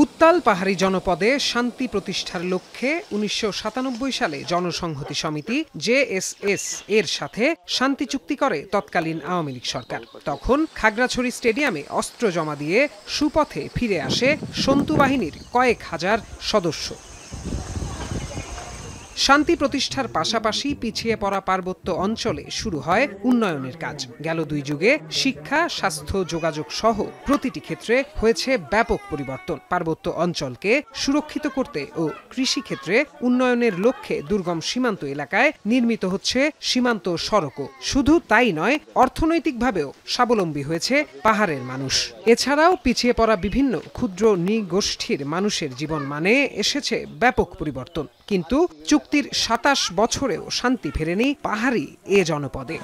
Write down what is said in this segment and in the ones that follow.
উত্তাল পাহাড়ি জনপদে শান্তি প্রতিষ্ঠার লক্ষ্যে ১৯৯৭ সালে জনসংহতি সমিতি জেএসএস এর সাথে শান্তি চুক্তি করে তৎকালীন আওয়ামী লীগ সরকার। তখন খাগড়াছড়ি স্টেডিয়ামে অস্ত্র জমা দিয়ে সুপথে ফিরে আসে সন্তু বাহিনীর কয়েক হাজার সদস্য। শান্তি প্রতিষ্ঠার পাশাপাশি পিছিয়ে পড়া পার্বত্য অঞ্চলে শুরু হয় উন্নয়নের কাজ। গেল ২ যুগে শিক্ষা, স্বাস্থ্য, যোগাযোগ সহ প্রতিটি ক্ষেত্রে হয়েছে ব্যাপক পরিবর্তন। পার্বত্য অঞ্চলকে সুরক্ষিত করতে ও কৃষিক্ষেত্রে উন্নয়নের লক্ষ্যে দুর্গম সীমান্ত এলাকায় নির্মিত হচ্ছে সীমান্ত সড়কও। শুধু তাই নয়, অর্থনৈতিকভাবেও স্বাবলম্বী হয়েছে পাহাড়ের মানুষ। এছাড়াও পিছিয়ে পড়া বিভিন্ন ক্ষুদ্র নৃগোষ্ঠীর মানুষের জীবন মানে এসেছে ব্যাপক পরিবর্তন। কিন্তু চুক্তির ২৭ বছরেও শান্তি ফেরেনি পাহাড়ি এ জনপদে।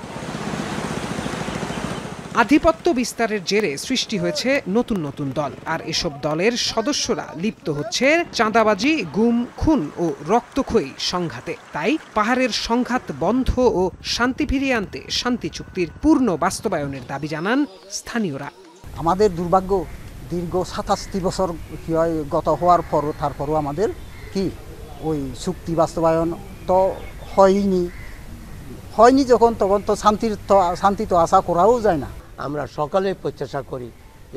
আধিপত্য বিস্তারের জেরে সৃষ্টি হয়েছে নতুন নতুন দল, আর এসব দলের সদস্যরা লিপ্ত হচ্ছে চাঁদাবাজি, গুম, খুন ও রক্তক্ষয়ী সংঘাতে। তাই পাহাড়ের সংঘাত বন্ধ ও শান্তি ফিরিয়ে আনতে শান্তি চুক্তির পূর্ণ বাস্তবায়নের দাবি জানান স্থানীয়রা। আমাদের দুর্ভাগ্য, দীর্ঘ ২৭ বছর গত হওয়ার পরও তারপরও আমাদের ওই চুক্তি বাস্তবায়ন তো হয়নি যখন তখন তো শান্তি তো আশা করাও যায় না। আমরা সকলে প্রত্যাশা করি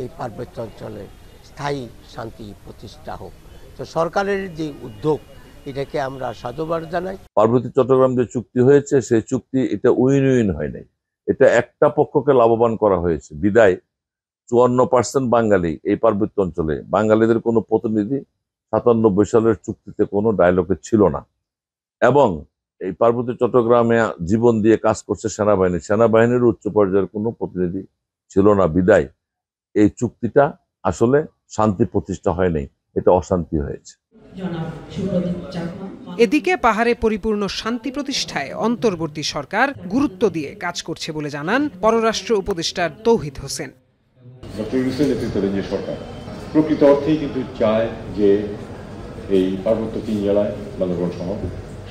এই পার্বত্য অঞ্চলে স্থায়ী শান্তি প্রতিষ্ঠা হোক। তো সরকারের যে উদ্যোগ, এটাকে আমরা সাধুবাদ জানাই। পার্বতী চট্টগ্রাম যে চুক্তি হয়েছে, সেই চুক্তি এটা উইন উইন হয় নাই, এটা একটা পক্ষকে লাভবান করা হয়েছে। বিদায় ৫৪% বাঙালি এই পার্বত্য অঞ্চলে, বাঙালিদের কোনো প্রতিনিধি ৯৭ সালের চুক্তিতে কোনো ডায়লগে ছিল না। এবং এই পার্বত্য চট্টগ্রামে জীবন দিয়ে কাজ করছে সেনাবাহিনীর উচ্চ পর্যায়ের কোনো প্রতিনিধি ছিল না। বিদায় এই চুক্তিটা আসলে শান্তি প্রতিষ্ঠা হয় নাই, এটা অশান্তি হয়েছে। এদিকে পাহাড়ে পরিপূর্ণ শান্তি প্রতিষ্ঠায় অন্তর্বর্তী সরকার গুরুত্ব দিয়ে কাজ করছে বলে জানান পররাষ্ট্র উপদেষ্টা তৌহিদ হোসেন। সরকার প্রকৃত অর্থেই কিন্তু চায় যে এই পার্বত্য ৩ জেলায় বান্দরবান সহ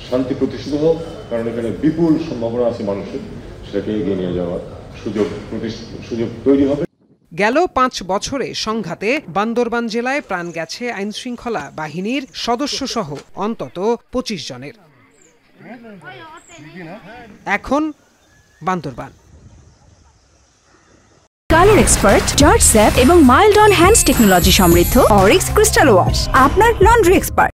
শান্তি প্রতিষ্ঠিত হোক, কারণ এখানে বিপুল সম্ভাবনা আছে মানুষের, সেটাকে এগিয়ে নিয়ে যাওয়ার সুযোগ তৈরি হবে। গেল ৫ বছরে সংঘাতে বান্দরবান জেলায় প্রাণ গেছে আইনশৃঙ্খলা বাহিনীর সদস্য সহ অন্তত ২৫ জনের। এখন Bandarban colour expert, George sap এবং মাইল্ড অন হ্যান্ডস টেকনোলজি সমৃদ্ধ অরিক্স ক্রিস্টাল ওয়াশ আপনার লন্ড্রি এক্সপার্ট।